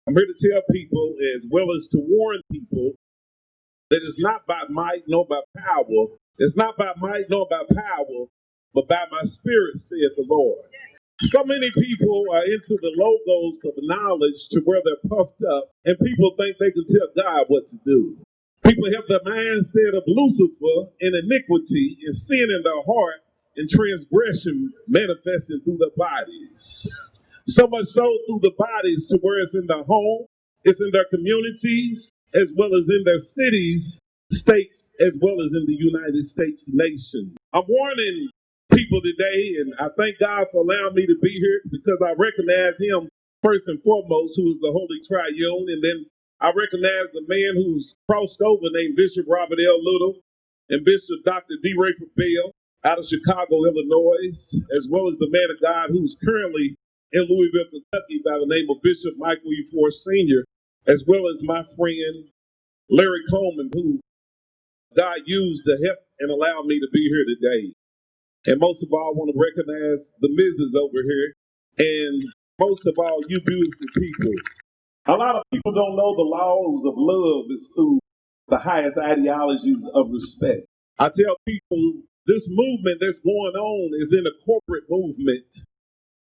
I'm here to tell people, as well as to warn people, that it's not by might nor by power. It's not by might nor by power, but by my spirit, saith the Lord. So many people are into the logos of knowledge to where they're puffed up, and people think they can tell God what to do. People have the mindset of Lucifer and iniquity and sin in their heart and transgression manifesting through their bodies. So much so through the bodies to where it's in their home, it's in their communities, as well as in their cities, states, as well as in the United States nation. I'm warning people today, and I thank God for allowing me to be here because I recognize Him first and foremost, who is the Holy Triune, and then I recognize the man who's crossed over named Bishop Robert L. Little and Bishop Dr. D. Rayford Bell out of Chicago, Illinois, as well as the man of God who's currently in Louisville, Kentucky by the name of Bishop Michael E. Ford Sr., as well as my friend Larry Coleman, who God used to help and allow me to be here today. And most of all, I want to recognize the Mrs. over here, and most of all, you beautiful people. A lot of people don't know the laws of love is through the highest ideologies of respect. I tell people this movement that's going on is in a corporate movement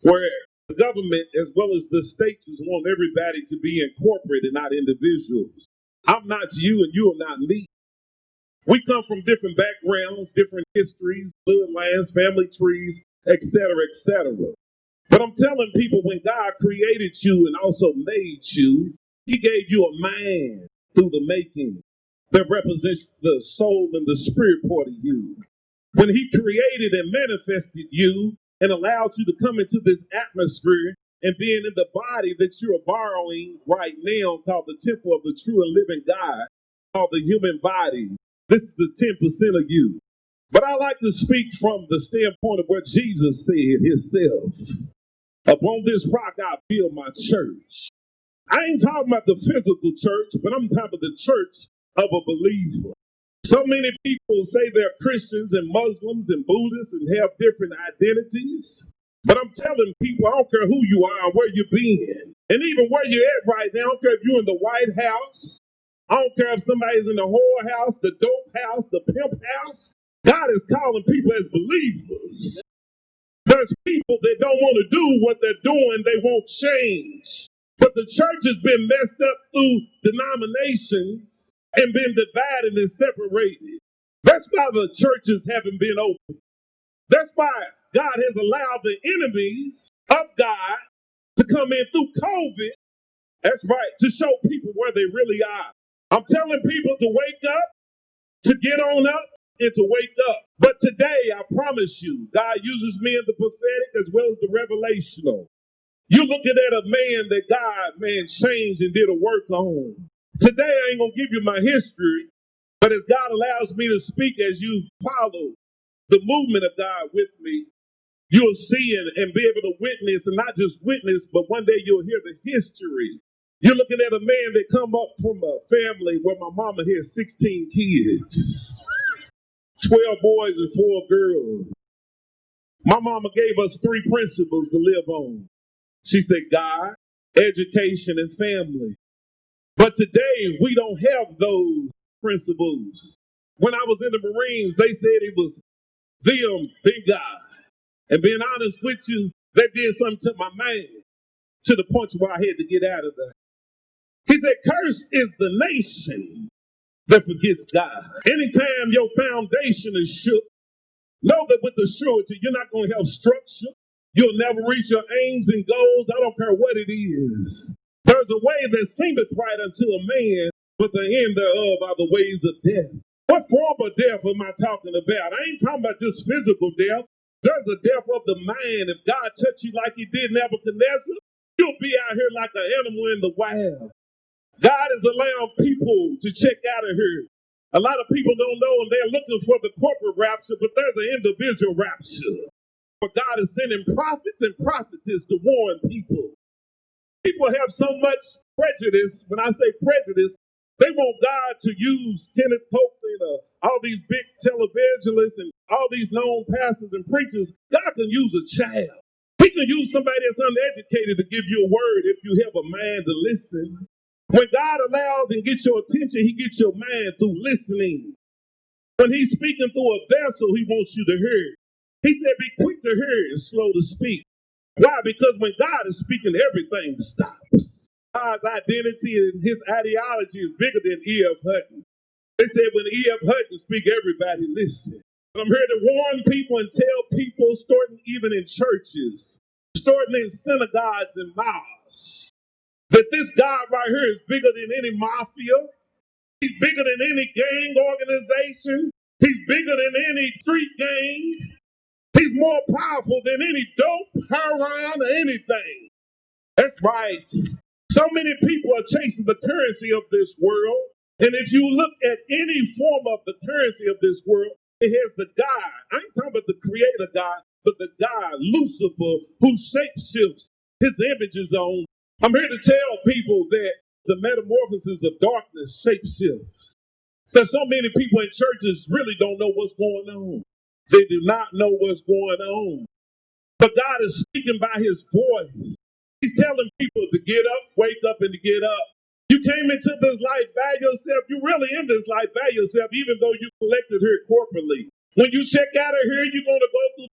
where the government as well as the states is want everybody to be in corporate and not individuals. I'm not you and you are not me. We come from different backgrounds, different histories, bloodlines, family trees, etc., etc. But I'm telling people when God created you and also made you, He gave you a man through the making that represents the soul and the spirit part of you. When He created and manifested you and allowed you to come into this atmosphere and being in the body that you are borrowing right now called the temple of the true and living God, called the human body, this is the 10% of you. But I like to speak from the standpoint of what Jesus said Himself. Upon this rock I build my church. I ain't talking about the physical church, but I'm talking about the church of a believer. So many people say they're Christians and Muslims and Buddhists and have different identities. But I'm telling people, I don't care who you are and where you've been. And even where you're at right now, I don't care if you're in the White House. I don't care if somebody's in the whore house, the dope house, the pimp house. God is calling people as believers. There's people that don't want to do what they're doing, they won't change. But the church has been messed up through denominations and been divided and separated. That's why the churches haven't been open. That's why God has allowed the enemies of God to come in through COVID. That's right, to show people where they really are. I'm telling people to wake up, to get on up, and to wake up. But today, I promise you, God uses me in the prophetic as well as the revelational. You're looking at a man that God, changed and did a work on. Today, I ain't going to give you my history, but as God allows me to speak as you follow the movement of God with me, you'll see and be able to witness, and not just witness, but one day you'll hear the history. You're looking at a man that come up from a family where my mama had 16 kids, 12 boys and 4 girls. My mama gave us 3 principles to live on. She said God, education, and family. But today, we don't have those principles. When I was in the Marines, they said it was them, then God. And being honest with you, they did something to my man to the point where I had to get out of there. He said, cursed is the nation that forgets God. Anytime your foundation is shook, know that with the surety, you're not going to have structure. You'll never reach your aims and goals. I don't care what it is. There's a way that seemeth right unto a man, but the end thereof are the ways of death. What form of death am I talking about? I ain't talking about just physical death. There's a death of the mind. If God touched you like He did Nebuchadnezzar, you'll be out here like an animal in the wild. God is allowing people to check out of here. A lot of people don't know, and they're looking for the corporate rapture, but there's an individual rapture. But God is sending prophets and prophetess to warn people. People have so much prejudice. When I say prejudice, they want God to use Kenneth Copeland, all these big televangelists and all these known pastors and preachers. God can use a child. He can use somebody that's uneducated to give you a word if you have a mind to listen. When God allows and gets your attention, he gets your mind through listening. When he's speaking through a vessel, he wants you to hear. He said, be quick to hear and slow to speak. Why? Because when God is speaking, everything stops. God's identity and his ideology is bigger than E.F. Hutton. They said when E.F. Hutton speak, everybody listen. I'm here to warn people and tell people, starting even in churches, starting in synagogues and mosques, that this God right here is bigger than any mafia. He's bigger than any gang organization. He's bigger than any street gang. He's more powerful than any dope, heroin, or anything. That's right. So many people are chasing the currency of this world. And if you look at any form of the currency of this world, it has the God. I ain't talking about the creator God, but the God, Lucifer, who shapeshifts his images on. I'm here to tell people that the metamorphosis of darkness shapeshifts. There's so many people in churches really don't know what's going on. They do not know what's going on. But God is speaking by his voice. He's telling people to get up, wake up, and to get up. You came into this life by yourself. You're really in this life by yourself, even though you collected here corporately. When you check out of here, you're going to go through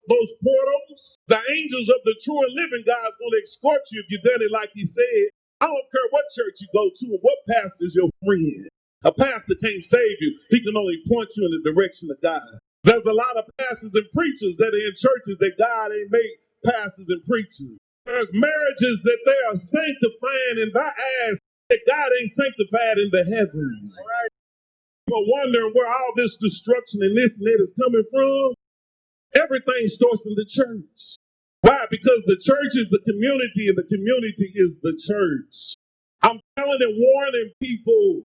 those portals. The angels of the true and living God is going to escort you if you've done it like he said. I don't care what church you go to or what pastor's your friend. A pastor can't save you. He can only point you in the direction of God. There's a lot of pastors and preachers that are in churches that God ain't made pastors and preachers. There's marriages that they are sanctifying in thy eyes that God ain't sanctified in the heavens. People wondering where all this destruction and this and that is coming from. Everything starts in the church. Why? Because the church is the community and the community is the church. I'm telling and warning people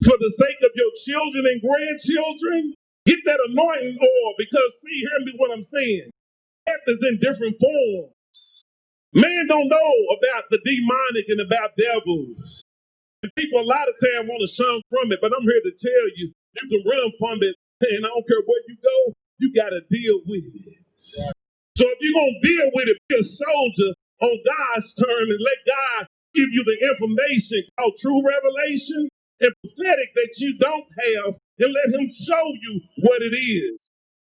for the sake of your children and grandchildren, get that anointing oil because see, hear me what I'm saying. Death is in different forms. Man don't know about the demonic and about devils. And people a lot of time want to shun from it, but I'm here to tell you, you can run from it, and I don't care where you go, you got to deal with it. So if you're going to deal with it, be a soldier on God's terms and let God give you the information called true revelation and prophetic that you don't have and let him show you what it is.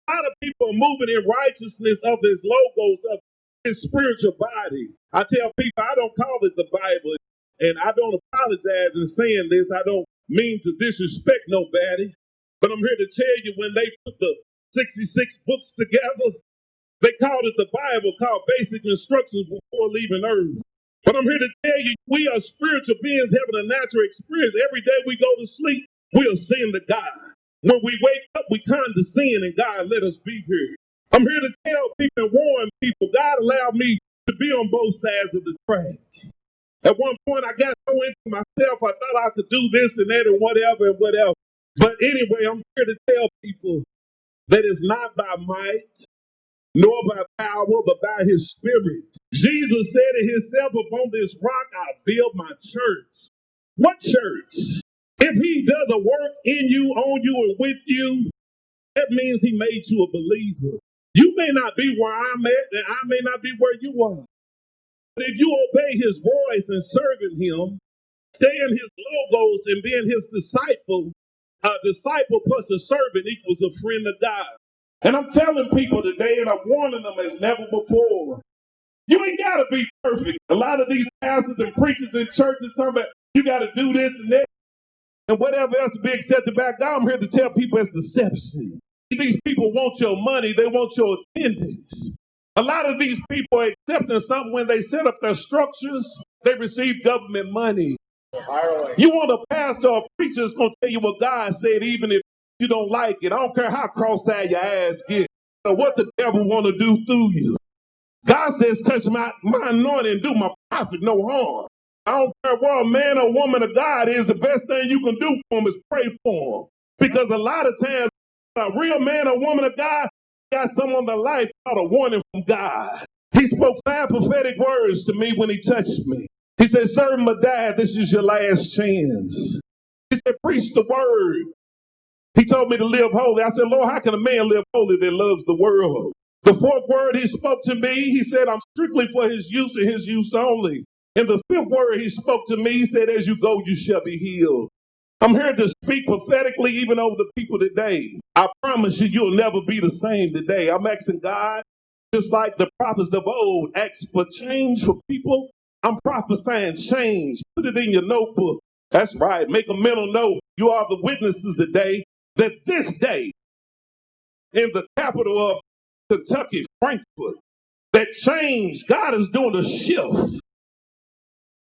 A lot of people are moving in righteousness of his logos, of his spiritual body. I tell people I don't call it the Bible, and I don't apologize in saying this. I don't mean to disrespect nobody, but I'm here to tell you when they put the 66 books together, they called it the Bible, called Basic Instructions Before Leaving Earth. But I'm here to tell you, we are spiritual beings having a natural experience. Every day we go to sleep, we are sin to God. When we wake up, we condescend and God let us be here. I'm here to tell people and warn people, God allowed me to be on both sides of the track. At one point, I got so into myself, I thought I could do this and that and whatever and whatever. But anyway, I'm here to tell people that it's not by might, nor by power, but by his spirit. Jesus said to himself, upon this rock I build my church. What church? If he does a work in you, on you, and with you, that means he made you a believer. You may not be where I'm at, and I may not be where you are. But if you obey his voice and serving him, stay in his logos and being his disciple, a disciple plus a servant equals a friend of God. And I'm telling people today, and I'm warning them as never before, you ain't got to be perfect. A lot of these pastors and preachers in churches talking about you got to do this and that and whatever else to be accepted by God. I'm here to tell people it's deception. These people want your money. They want your attendance. A lot of these people are accepting something when they set up their structures. They receive government money. You want a pastor or preacher that's going to tell you what God said, even if you don't like it. I don't care how cross-eyed your ass get or what the devil want to do through you. God says, touch my anointing and do my prophet no harm. I don't care what a man or woman of God is, the best thing you can do for him is pray for him. Because a lot of times, a real man or woman of God got some of their life out a warning from God. He spoke 5 prophetic words to me when he touched me. He said, serve or die, this is your last chance. He said, preach the word. He told me to live holy. I said, Lord, how can a man live holy that loves the world? The fourth word he spoke to me, he said, I'm strictly for his use and his use only. And the fifth word he spoke to me, he said, as you go, you shall be healed. I'm here to speak prophetically even over the people today. I promise you, you'll never be the same today. I'm asking God, just like the prophets of old asked for change for people. I'm prophesying change. Put it in your notebook. That's right. Make a mental note. You are the witnesses today that this day in the capital of Kentucky, Frankfurt, that change, God is doing a shift.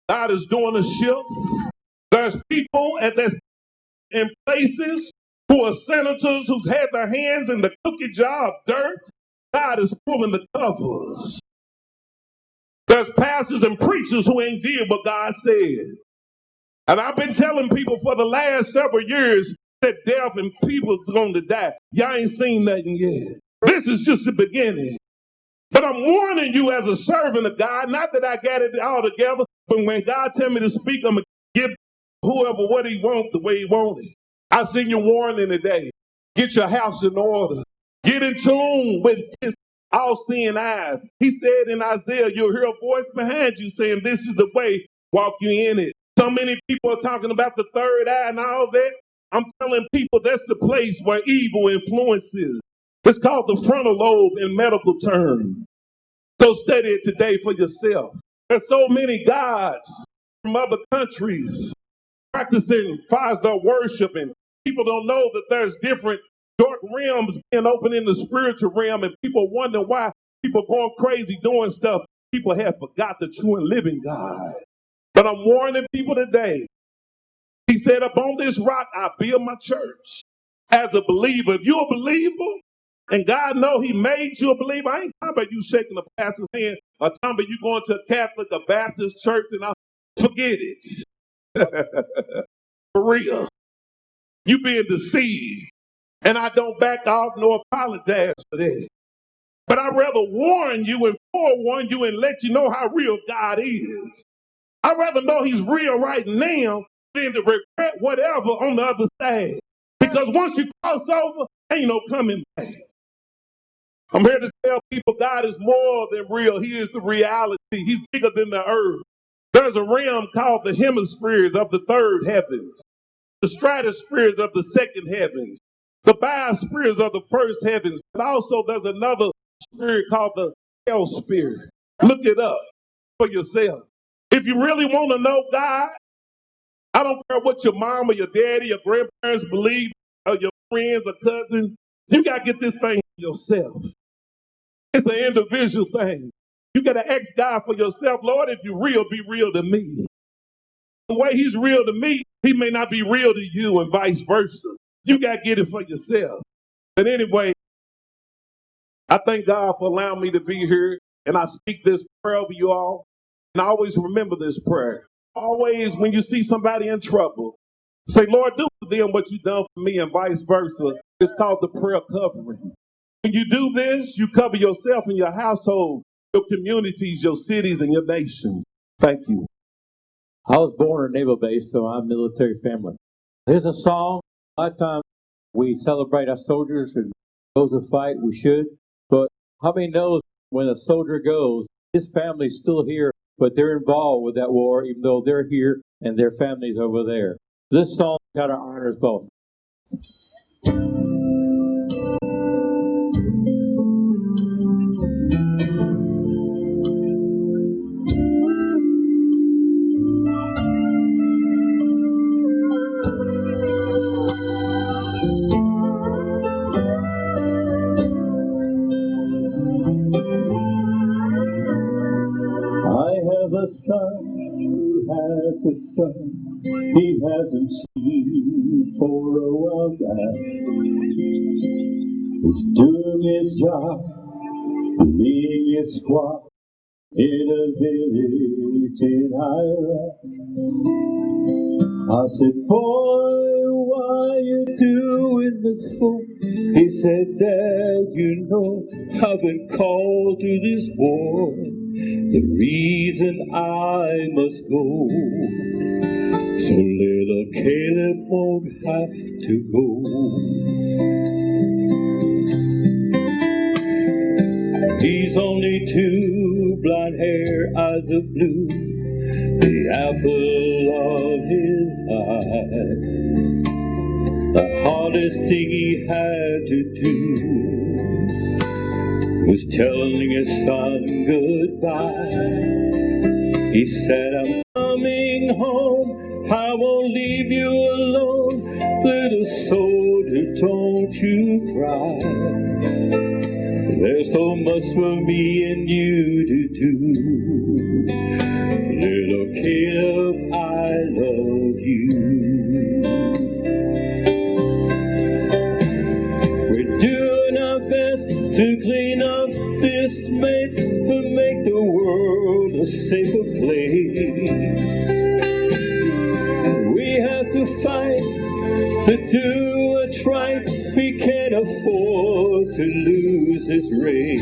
God is doing a shift. There's people at this in places who are senators who's had their hands in the cookie jar of dirt. God is pulling the covers. There's pastors and preachers who ain't did what God said. And I've been telling people for the last several years that death and people are going to die. Y'all ain't seen nothing yet. This is just the beginning. But I'm warning you as a servant of God, not that I got it all together, but when God tell me to speak, I'm going to give whoever what he wants the way he wants it. I send you warning today. Get your house in order. Get in tune with his all-seeing eyes. He said in Isaiah, you'll hear a voice behind you saying, this is the way, walk you in it. So many people are talking about the third eye and all that. I'm telling people that's the place where evil influences. It's called the frontal lobe in medical terms. So study it today for yourself. There's so many gods from other countries practicing Father worship, and people don't know that there's different dark realms being opened in the spiritual realm, and people wonder why people going crazy doing stuff. People have forgot the true and living God. But I'm warning people today. He said, upon this rock, I build my church. As a believer, if you're a believer, and God know he made you a believer, I ain't talking about you shaking the pastor's hand, or talking about you going to a Catholic or Baptist church, and I forget it. For real. You being deceived. And I don't back off nor apologize for that. But I'd rather warn you and forewarn you and let you know how real God is. I'd rather know he's real right now than to regret whatever on the other side. Because once you cross over, ain't no coming back. I'm here to tell people God is more than real. He is the reality. He's bigger than the earth. There's a realm called the hemispheres of the third heavens, the stratospheres of the second heavens, the biospheres of the first heavens. But also there's another spirit called the hell spirit. Look it up for yourself. If you really want to know God, I don't care what your mom or your daddy, your grandparents believe, or your friends or cousins. You got to get this thing for yourself. It's an individual thing. You got to ask God for yourself, Lord, if you're real, be real to me. The way he's real to me, he may not be real to you and vice versa. You got to get it for yourself. But anyway, I thank God for allowing me to be here, and I speak this prayer over you all. And I always remember this prayer. Always, when you see somebody in trouble, say, Lord, do for them what you've done for me, and vice versa. It's called the prayer covering. When you do this, you cover yourself and your household, your communities, your cities, and your nations. Thank you. I was born in a naval base, so I'm military family. Here's a song. A lot of times we celebrate our soldiers and those who fight, we should. But how many knows when a soldier goes, his family's still here, but they're involved with that war, even though they're here and their family's over there. This song kind of honors both. I have a son who has a son he hasn't seen for a while back. He's doing his job, leading his squad in a village in Iraq. I said, boy, why you doing this for? He said, Dad, you know I've been called to this war. The reason I must go, so little Caleb won't have to go. 22, blonde hair, eyes of blue, the apple of his eye. The hardest thing he had to do was telling his son goodbye. He said, I'm coming home, I won't leave you alone. Little soldier, don't you cry. There's so much for me and you to do. Little Caleb, I love you. We're doing our best to clean up this mess, to make the world a safer place. We have to fight to do what's right. We can't afford to lose this race.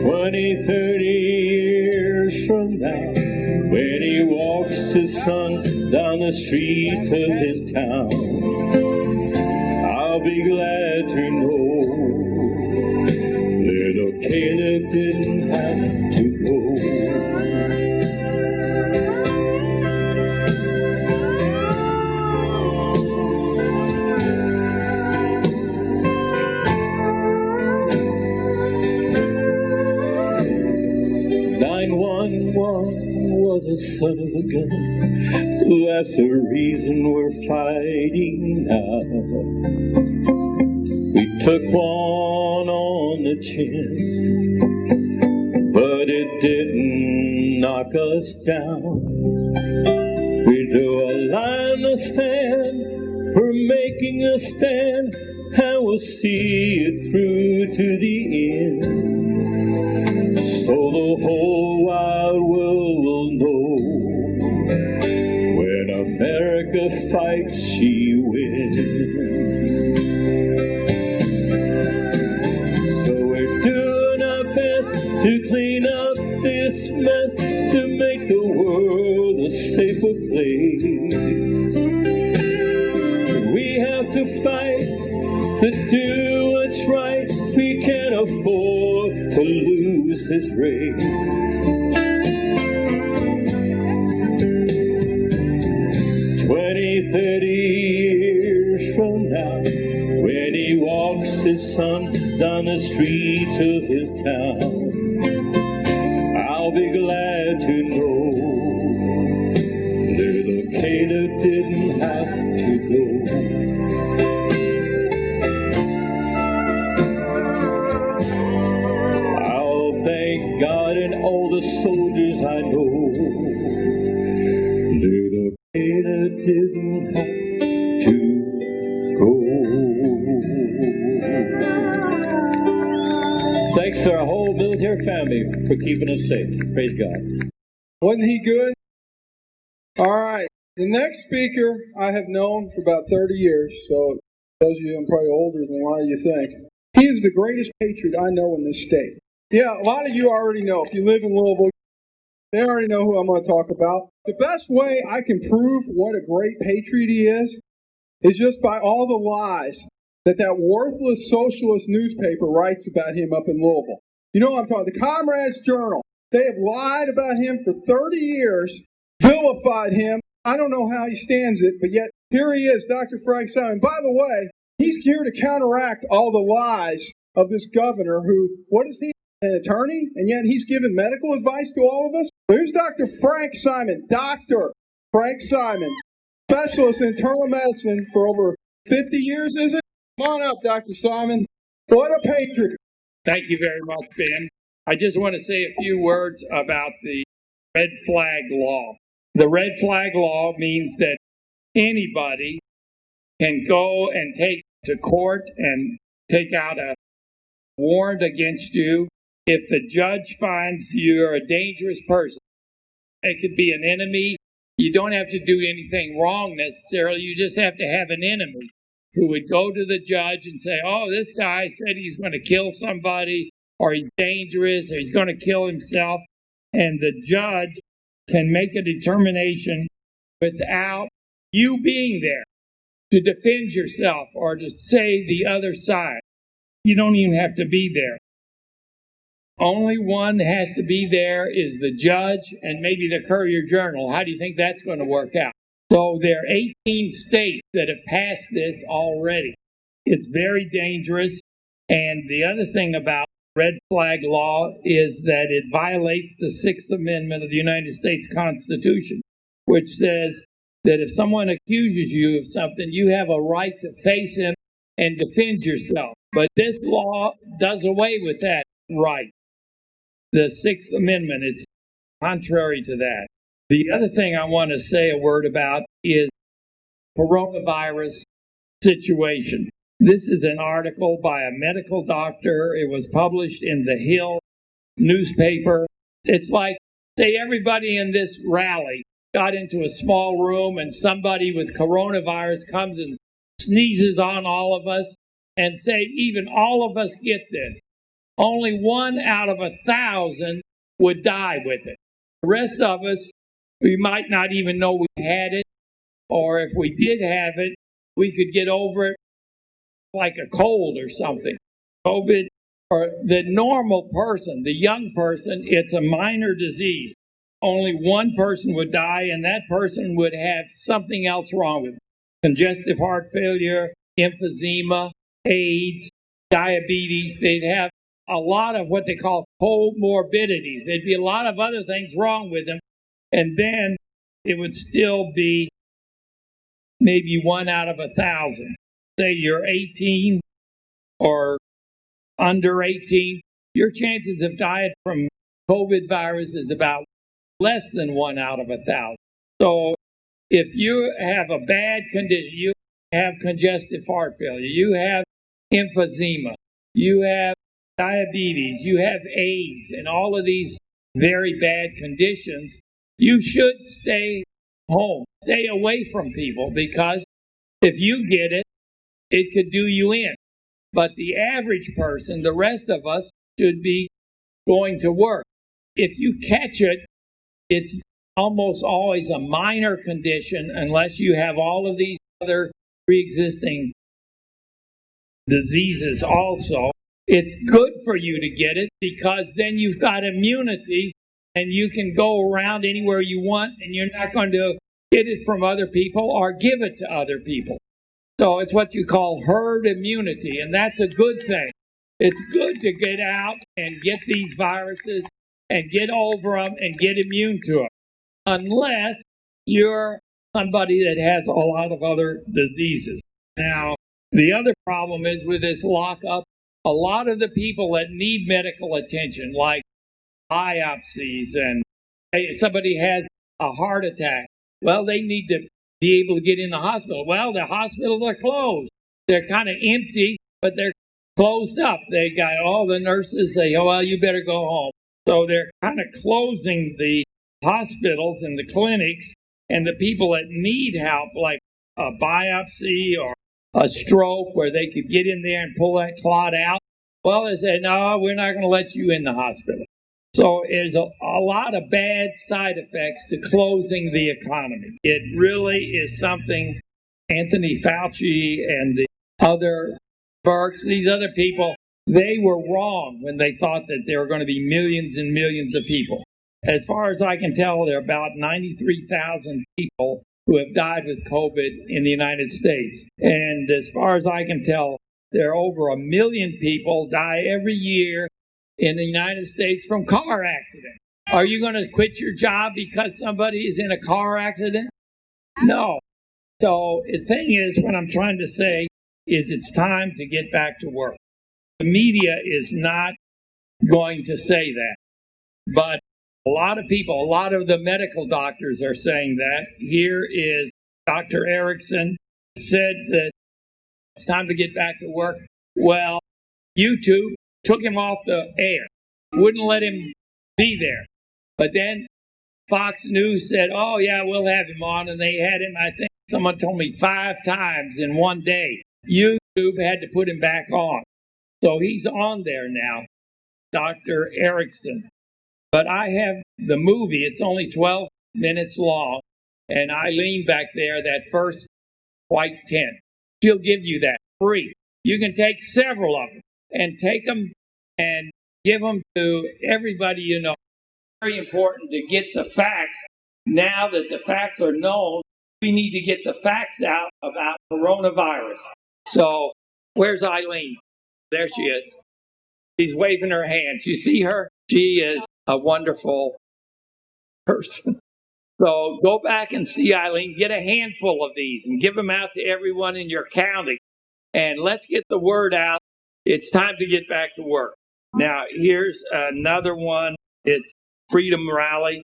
20, 30 years from now, when he walks his son down the streets of his town, I'll be glad to know little Caleb didn't have to go. 911 was a son of a gun. That's the reason we're fighting now. We took one on the chin, but it didn't knock us down. We drew a line in the sand, we're making a stand, and we'll see it through to the end. So the whole wide world will know, when America fights, she wins. So we're doing our best to clean up this mess, to make the world a safer place. We have to fight to do what's right. We can't afford to lose this race. 20, 30 years from now, when he walks his son down the streets of his town, I'll be glad to know little Caleb didn't have to go. I'll thank God and all the soldiers I know, little Caleb didn't have to go. Thanks to our whole military family for keeping us safe. Praise God. Wasn't he good? All right. The next speaker I have known for about 30 years, so those of you I'm probably older than a lot of you think. He is the greatest patriot I know in this state. Yeah, a lot of you already know. If you live in Louisville, they already know who I'm going to talk about. The best way I can prove what a great patriot he is just by all the lies that worthless socialist newspaper writes about him up in Louisville. You know what I'm talking about. The Comrades Journal. They have lied about him for 30 years, vilified him. I don't know how he stands it, but yet here he is, Dr. Frank Simon. By the way, he's here to counteract all the lies of this governor who, what is he, an attorney? And yet he's giving medical advice to all of us? So here's Dr. Frank Simon, Dr. Frank Simon, specialist in internal medicine for over 50 years, is it? Come on up, Dr. Simon. What a patriot. Thank you very much, Ben. I just want to say a few words about the red flag law. The red flag law means that anybody can go and take to court and take out a warrant against you if the judge finds you're a dangerous person. It could be an enemy. You don't have to do anything wrong necessarily. You just have to have an enemy who would go to the judge and say, oh, this guy said he's going to kill somebody, or he's dangerous, or he's going to kill himself. And the judge can make a determination without you being there. to defend yourself or to say the other side. You don't even have to be there. Only one has to be there is the judge and maybe the Courier Journal. How do you think that's going to work out? So there are 18 states that have passed this already. It's very dangerous. And the other thing about red flag law is that it violates the Sixth Amendment of the United States Constitution, which says that if someone accuses you of something, you have a right to face him and defend yourself. But this law does away with that right. The Sixth Amendment is contrary to that. The other thing I want to say a word about is coronavirus situation. This is an article by a medical doctor. It was published in the Hill newspaper. It's like, say everybody in this rally got into a small room and somebody with coronavirus comes and sneezes on all of us and say even all of us get this. Only 1 out of 1,000 would die with it. The rest of us, we might not even know we had it, or if we did have it, we could get over it like a cold or something. COVID, or the normal person, the young person, it's a minor disease. Only one person would die, and that person would have something else wrong with it. Congestive heart failure, emphysema, AIDS, diabetes. They'd have a lot of what they call comorbidities. There'd be a lot of other things wrong with them. And then it would still be maybe 1 out of 1,000. Say you're 18 or under 18, your chances of dying from COVID virus is about less than 1 out of 1,000. So if you have a bad condition, you have congestive heart failure, you have emphysema, you have diabetes, you have AIDS, and all of these very bad conditions, you should stay home, stay away from people, because if you get it, it could do you in. But the average person, the rest of us, should be going to work. If you catch it, it's almost always a minor condition unless you have all of these other pre-existing diseases also. It's good for you to get it because then you've got immunity and you can go around anywhere you want and you're not going to get it from other people or give it to other people. So it's what you call herd immunity, and that's a good thing. It's good to get out and get these viruses and get over them and get immune to them, unless you're somebody that has a lot of other diseases. Now, the other problem is with this lockup, a lot of the people that need medical attention, like biopsies and somebody has a heart attack, well, they need to be able to get in the hospital. Well, the hospitals are closed. They're kind of empty, but they're closed up. They got all the nurses say, oh, well, you better go home. So they're kind of closing the hospitals and the clinics, and the people that need help, like a biopsy or a stroke where they could get in there and pull that clot out, well, they say, no, we're not going to let you in the hospital. So there's a lot of bad side effects to closing the economy. It really is something Anthony Fauci and the other Burks, these other people, they were wrong when they thought that there were going to be millions and millions of people. As far as I can tell, there are about 93,000 people who have died with COVID in the United States. And as far as I can tell, there are over 1 million people die every year in the United States from car accidents. Are you going to quit your job because somebody is in a car accident? No. So the thing is, what I'm trying to say is it's time to get back to work. The media is not going to say that. But a lot of people, a lot of the medical doctors are saying that. Here is Dr. Erickson said that it's time to get back to work. Well, YouTube took him off the air, wouldn't let him be there. But then Fox News said, oh, yeah, we'll have him on. And they had him, I think someone told me 5 times in one day. YouTube had to put him back on. So he's on there now, Dr. Erickson. But I have the movie, it's only 12 minutes long. And I lean back there, that first white tent. She'll give you that free. You can take several of them and take them and give them to everybody you know. Very important to get the facts. Now that the facts are known, we need to get the facts out about coronavirus. So, where's Eileen? There she is. She's waving her hands. You see her? She is a wonderful person. So go back and see Eileen. Get a handful of these and give them out to everyone in your county. And let's get the word out. It's time to get back to work. Now, here's another one. It's Freedom Rally.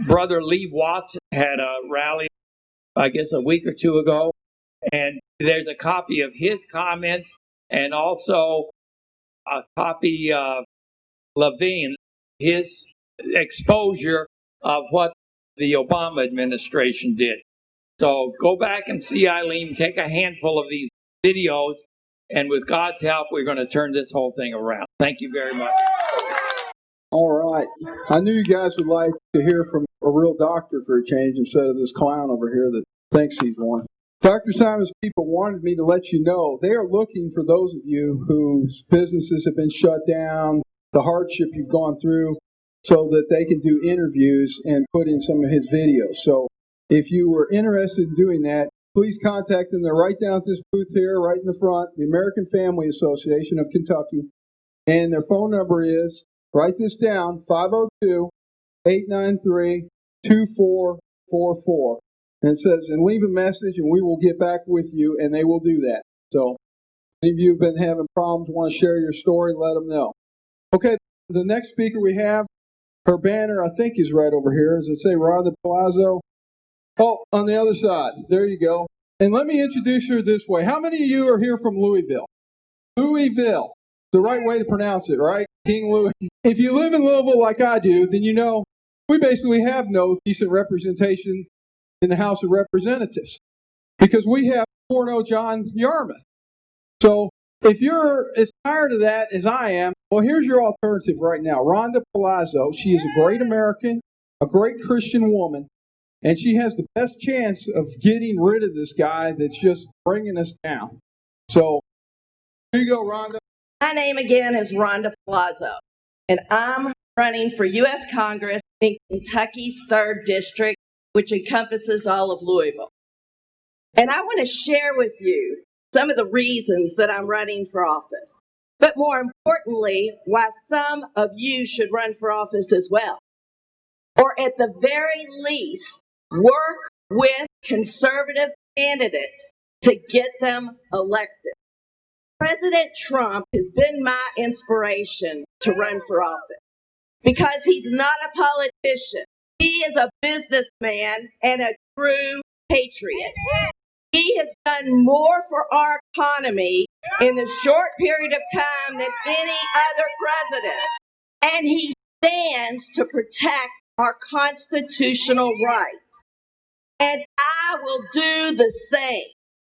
Brother Lee Watts had a rally, I guess, a week or two ago. And there's a copy of his comments and also a copy of Levine, his exposure of what the Obama administration did. So go back and see Eileen, take a handful of these videos, and with God's help, we're going to turn this whole thing around. Thank you very much. All right. I knew you guys would like to hear from a real doctor for a change instead of this clown over here that thinks he's one. Dr. Simon's people wanted me to let you know they are looking for those of you whose businesses have been shut down, the hardship you've gone through, so that they can do interviews and put in some of his videos. So if you were interested in doing that, please contact them. They're right down to this booth here, right in the front, the American Family Association of Kentucky. And their phone number is, write this down, 502-893-2444. And it says, and leave a message and we will get back with you, and they will do that. So if any of you have been having problems, want to share your story, let them know. Okay, the next speaker we have, her banner I think is right over here. Does it say Rhonda Palazzo? Oh, on the other side. There you go. And let me introduce her this way. How many of you are here from Louisville? Louisville. The right way to pronounce it, right? King Louis. If you live in Louisville like I do, then you know we basically have no decent representation in the House of Representatives because we have 4-0 John Yarmouth. So if you're as tired of that as I am, well, here's your alternative right now. Rhonda Palazzo. She is a great American, a great Christian woman, and she has the best chance of getting rid of this guy that's just bringing us down. So here you go, Rhonda. My name again is Rhonda Palazzo, and I'm running for U.S. Congress in Kentucky's 3rd District, which encompasses all of Louisville. And I want to share with you some of the reasons that I'm running for office, but more importantly, why some of you should run for office as well. Or at the very least, work with conservative candidates to get them elected. President Trump has been my inspiration to run for office because he's not a politician. He is a businessman and a true patriot. He has done more for our economy in a short period of time than any other president. And he stands to protect our constitutional rights. And I will do the same.